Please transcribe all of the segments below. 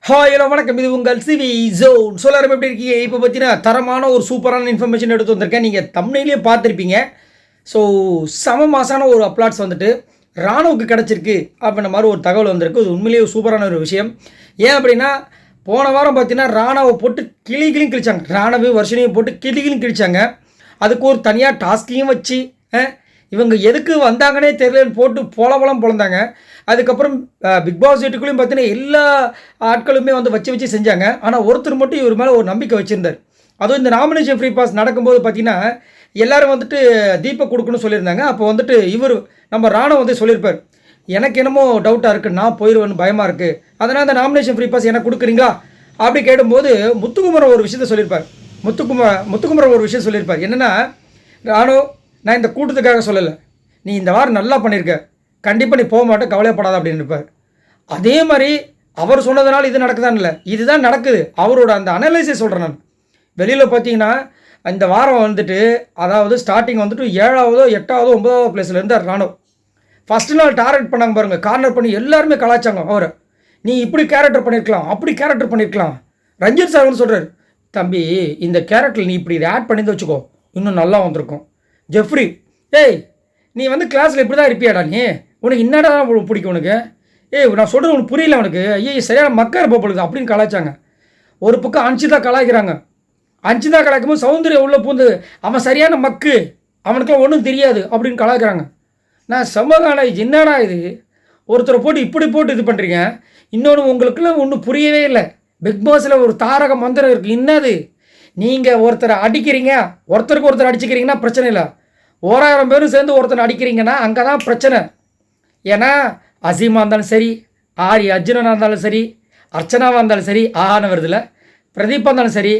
Hi hello வணக்கம். இது உங்கள் சிவி ஜோன். எல்லாரும் எப்படி இருக்கீங்க? இப்போ பார்த்தீங்கன்னா தரமான ஒரு சூப்பரான இன்ஃபர்மேஷன் எடுத்து வந்திருக்கேன். நீங்கள் தம்ப்நெயிலே பார்த்துருப்பீங்க. ஸோ செம மாசான ஒரு அப்ளாட்ஸ் வந்துட்டு ராணுவுக்கு கிடச்சிருக்கு அப்படின்ற மாதிரி ஒரு தகவல் வந்திருக்கு. இது உண்மையிலேயே சூப்பரான ஒரு விஷயம். ஏன் அப்படின்னா போன வாரம் பார்த்தீங்கன்னா ராணாவை போட்டு கிளியும் கிழிச்சாங்க. ராணவே வருஷனையும் போட்டு கிளியும் கிழிச்சாங்க. அதுக்கு ஒரு தனியாக டாஸ்கையும் வச்சு இவங்க எதுக்கு வந்தாங்கன்னே தெரியலன்னு போட்டு பொலம் பொழந்தாங்க. அதுக்கப்புறம் பிக் பாஸ் வீட்டுக்குள்ளேயும் பார்த்தீங்கன்னா எல்லா ஆட்களுமே வந்து வச்சு செஞ்சாங்க. ஆனால் ஒருத்தர் மட்டும் இவர் மேலே ஒரு நம்பிக்கை வச்சுருந்தார். அதுவும் இந்த நாமினேஷன் ஃப்ரீ பாஸ் நடக்கும்போது பார்த்தீங்கன்னா எல்லோரும் வந்துட்டு தீபக் கொடுக்கணும்னு சொல்லியிருந்தாங்க. அப்போ வந்துட்டு இவர் நம்ம ராணுவ வந்து சொல்லியிருப்பார், எனக்கு என்னமோ டவுட்டாக இருக்குது, நான் போயிடுவேன்னு பயமாக இருக்குது, அதனால் அந்த நாமினேஷன் ஃப்ரீ பாஸ் எனக்கு கொடுக்குறீங்களா அப்படி கேட்டும்போது முத்துக்குமரன் ஒரு விஷயத்த சொல்லியிருப்பார். முத்துக்குமரன் ஒரு விஷயம் சொல்லியிருப்பார். என்னென்னா, ராணு, நான் இந்த கூட்டத்துக்காக சொல்லலை, நீ இந்த வாரம் நல்லா பண்ணியிருக்க, கண்டிப்பாக நீ போக மாட்டேன், கவலைப்படாத அப்படின்னு இருப்பார். அதே மாதிரி அவர் சொன்னதுனால இது நடக்குதான்னு இல்லை, இதுதான் நடக்குது. அவரோட அந்த அனலைசிஸ் சொல்கிறேன் நான். வெளியில் பார்த்தீங்கன்னா இந்த வாரம் வந்துட்டு, அதாவது ஸ்டார்டிங் வந்துட்டு 7ஆவதோ 8ஆவதோ 9ஆவதோ பிளேஸில் இருந்தார் ராணுவ. ஃபஸ்ட்டு நாள் டார்கெட் பண்ணாங்க பாருங்கள், கார்னர் பண்ணி எல்லாருமே கலாச்சாங்க அவரை. நீ இப்படி கேரக்டர் பண்ணியிருக்கலாம், அப்படி கேரக்டர் பண்ணியிருக்கலாம். ரஞ்சித் சார் வந்து சொல்கிறார், தம்பி இந்த கேரக்டர் நீ இப்படி இதை ஆட் பண்ணி வச்சுக்கோ, இன்னும் நல்லா வந்திருக்கும். ஜெஃப்ரி, ஏய் நீ வந்து கிளாஸில் இப்படி தான் இருப்பியாடா, நீ உனக்கு என்னடா பிடிக்கும் உனக்கு, நான் சொல்கிறது உனக்கு புரியல உனக்கு, ஐயே சரியான மக்கா இருப்ப பொழுது அப்படின்னு கலாய்ச்சாங்க. ஒரு பக்கம் அஞ்சிதா கலாய்க்கிறாங்க. அஞ்சிதா கலாய்க்கும் போது சௌந்தர்யம் உள்ள பூந்து அவன் சரியான மக்கு, அவனுக்குலாம் ஒன்றும் தெரியாது அப்படின்னு கலாய்க்கிறாங்க. நான் சமகால என்னடா இது, ஒருத்தரை போட்டு இப்படி போட்டு இது பண்ணுறீங்க. இன்னொன்று உங்களுக்குலாம் ஒன்றும் புரியவே இல்லை. பிக் பாஸில் ஒரு தாரக மந்திரம் இருக்குது. என்னது, நீங்கள் ஒருத்தரை அடிக்கிறீங்க, ஒருத்தருக்கு ஒருத்தர் அடிச்சுக்கிறீங்கன்னா பிரச்சனை இல்லை, 1000 பேரும் சேர்ந்து ஒருத்தனை அடிக்கிறீங்கன்னா அங்கே தான் பிரச்சனை. ஏன்னா அசீமாக இருந்தாலும் சரி, ஆரி அர்ஜுனனாக இருந்தாலும் சரி, அர்ச்சனாவாக இருந்தாலும் சரி, ஆஹான வருதில்ல, பிரதீப்பாக இருந்தாலும் சரி,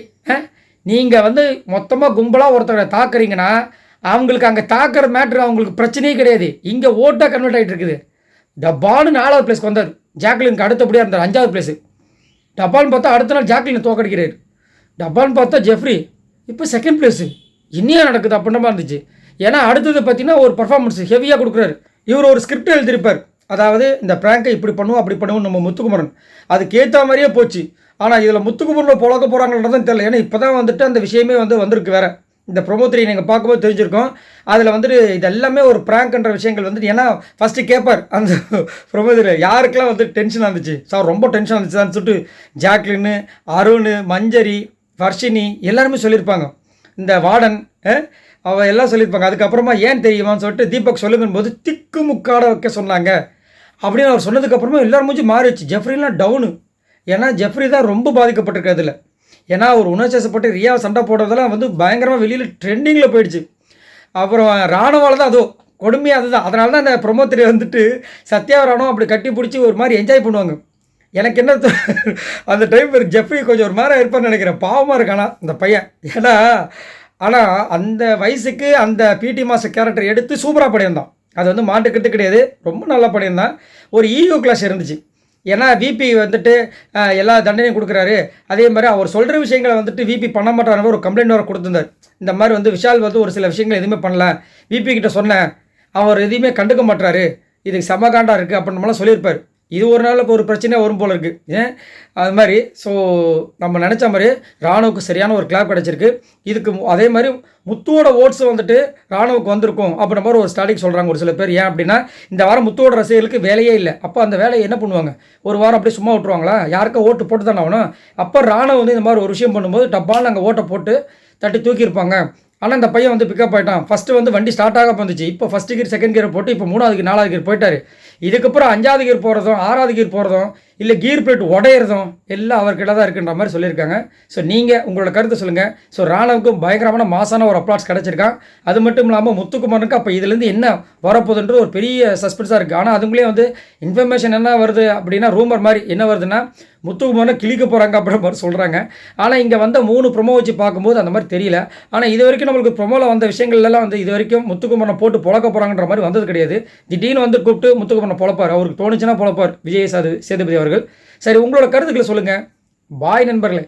நீங்கள் வந்து மொத்தமாக கும்பலாக ஒருத்தரை தாக்குறீங்கன்னா அவங்களுக்கு அங்கே தாக்குற மேட்ரு அவங்களுக்கு பிரச்சனையே கிடையாது. இங்கே ஓட்டாக கன்வெர்ட் ஆகிட்டு இருக்குது. டப்பான்னு 4ஆவது பிளேஸ்க்கு வந்தார். ஜாக்லினுக்கு அடுத்தபடியாக இருந்தார் 5ஆவது பிளேஸு. டப்பான்னு பார்த்தா அடுத்த நாள் ஜாக்லினை தோக்கடிக்கிறார். டப்பான்னு பார்த்தா ஜெஃப்ரி இப்போ 2nd பிளேஸு. இன்னும் நடக்குது அப்படின்ற மாதிரி இருந்துச்சு. ஏன்னா அடுத்தது பார்த்தீங்கன்னா ஒரு பர்ஃபார்மன்ஸ் ஹெவியாக கொடுக்குறாரு. இவர் ஒரு ஸ்கிரிப்ட் எழுதியிருப்பார். அதாவது இந்த ப்ராங்கை இப்படி பண்ணுவோம் அப்படி பண்ணுவோம் நம்ம முத்துக்குமரன், அதுக்கேற்ற மாதிரியே போச்சு. ஆனால் இதில் முத்துக்குமரனை புழக்க போகிறாங்கன்றதும் தெரியல. ஏன்னா இப்போ தான் வந்துட்டு அந்த விஷயமே வந்திருக்கு வேறு. இந்த ப்ரொமோ3 நீங்கள் பார்க்கும்போது தெரிஞ்சிருக்கோம். அதில் வந்துட்டு இது எல்லாமே ஒரு ப்ராங்க்ன்ற விஷயங்கள் வந்துட்டு, ஏன்னா ஃபஸ்ட்டு கேட்பார் அந்த ப்ரொமோ3 யாருக்கெல்லாம் வந்து டென்ஷனாக இருந்துச்சு, சார் ரொம்ப டென்ஷனாக இருந்துச்சு சொல்லிட்டு ஜாக்லின்னு, அருண், மஞ்சரி, வர்ஷினி எல்லாருமே சொல்லியிருப்பாங்க. இந்த வார்டன் அவள் எல்லாம் சொல்லியிருப்பாங்க. அதுக்கப்புறமா ஏன் தெரியுமான்னு சொல்லிட்டு தீபக் சொல்லுங்கன்னு போது திக்கு முக்காட வைக்க சொன்னாங்க அப்படின்னு அவர் சொன்னதுக்கப்புறமா எல்லோரும் மூஞ்சி மாறிடுச்சு. ஜெஃப்ரிலாம் டவுனு. ஏன்னா ஜெஃப்ரி தான் ரொம்ப பாதிக்கப்பட்டிருக்கிறதுல. ஏன்னா ஒரு உணர்ச்சிப்பட்டு ரியாவை சண்டை போடுறதெல்லாம் வந்து பயங்கரமாக வெளியில் ட்ரெண்டிங்கில் போயிடுச்சு. அப்புறம் ராணுவால் தான் அதோ கொடுமையாக அதுதான். அதனால தான் அந்த ப்ரொமோ3 வந்துட்டு சத்யா ராணுவம் அப்படி கட்டி பிடிச்சி ஒரு மாதிரி என்ஜாய் பண்ணுவாங்க. எனக்கு என்ன அந்த டைம் ஜெஃப்ரி கொஞ்சம் ஒரு மாதிரி இருப்பான்னு நினைக்கிறேன். பாவமாக இருக்கானா இந்த பையன். ஏன்னா ஆனால் அந்த வயசுக்கு அந்த பிடி மாஸ்டர் கேரக்டர் எடுத்து சூப்பராக பண்ணியிருந்தான். அது வந்து மாட்டுக்கிட்டு கிடையாது, ரொம்ப நல்லா பண்ணியிருந்தான். ஒரு ஈகோ கிளாஸ் இருந்துச்சு. ஏன்னா விபி வந்துட்டு எல்லா தண்டனையும் கொடுக்குறாரு. அதே மாதிரி அவர் சொல்கிற விஷயங்களை வந்துட்டு விபி பண்ண மாட்டார் ஒரு கம்ப்ளைண்ட் வர கொடுத்துருந்தார். இந்த மாதிரி வந்து விஷால் வந்து ஒரு சில விஷயங்கள் எதுவுமே பண்ணல, விபி கிட்ட சொன்னேன், அவர் எதையுமே கண்டுக்க மாட்டாரு, இதுக்கு சமகாண்டாக இருக்குது அப்படின்ற மாதிரிலாம் சொல்லியிருப்பார். இது ஒரு நாள் இப்போ ஒரு பிரச்சனையாக வரும் போல் இருக்குது. அது மாதிரி ஸோ நம்ம நினச்ச மாதிரி ராணுவுக்கு சரியான ஒரு கிளாப் கிடச்சிருக்கு. இதுக்கு அதே மாதிரி முத்துவோட ஓட்ஸ் வந்துட்டு ராணுவுக்கு வந்திருக்கும் அப்படின்ற மாதிரி ஒரு ஸ்டார்டிங் சொல்கிறாங்க ஒரு சில பேர். ஏன் அப்படின்னா இந்த வாரம் முத்துவோட ரசிகர்களுக்கு வேலையே இல்லை. அப்போ அந்த வேலையை என்ன பண்ணுவாங்க, ஒரு வாரம் அப்படியே சும்மா விட்டுருவாங்களா, யாருக்கா ஓட்டு போட்டு தானே ஆகணும். அப்போ ராணுவ வந்து இந்த மாதிரி ஒரு விஷயம் பண்ணும்போது டப்பால் அங்கே ஓட்டை போட்டு தட்டி தூக்கியிருப்பாங்க. ஆனால் இந்த பையன் வந்து பிக்கப் ஆகிட்டான். ஃபஸ்ட்டு வந்து வண்டி ஸ்டார்ட் ஆக வந்துச்சு, இப்போ ஃபஸ்ட்டு கியர் 2nd கியர் போட்டு இப்போ 3வது கியர் 4வது கியர் போயிட்டார். இதுக்கப்புறம் 5வது கியர் போகிறதும் 6வது கியர் போகிறதும் இல்லை கியர் பிளேட் உடையிறதும் எல்லாம் அவர்கிட்ட தான் இருக்குன்ற மாதிரி சொல்லியிருக்காங்க. ஸோ நீங்கள் உங்களோட கருத்தை சொல்லுங்கள். ஸோ ராணுவுக்கும் பயங்கரமான மாசான ஒரு அப்ளாட்ஸ் கிடச்சிருக்கான். அது மட்டும் இல்லாமல் முத்துக்குமரனுக்கு அப்போ இதுலேருந்து என்ன வரப்போகுதுன்ற ஒரு பெரிய சஸ்பென்ஸாக இருக்குது. ஆனால் அதுங்களே வந்து இன்ஃபர்மேஷன் என்ன வருது அப்படின்னா ரூமர் மாதிரி என்ன வருதுன்னா முத்துக்குமரனை கிழிக்க போகிறாங்க அப்படின்ற மாதிரி சொல்கிறாங்க. ஆனால் இங்கே வந்த 3 ப்ரொமோ வச்சு பார்க்கும்போது அந்த மாதிரி தெரியல. ஆனால் இது வரைக்கும் நம்மளுக்கு ப்ரொமோவில் வந்த விஷயங்கள்லாம் வந்து இது வரைக்கும் முத்துக்குமரனை போட்டு பொழக்க போகிறாங்கன்ற மாதிரி வந்தது கிடையாது. திடீர்னு வந்து கூப்பிட்டு முத்துக்குமரனை பொழப்பார், அவருக்கு தோணுச்சுன்னா பொழப்பார் விஜய் சேதுபதி அவர்கள். சரி, உங்களோட கருத்துக்களை சொல்லுங்கள். பாய் நண்பர்களே.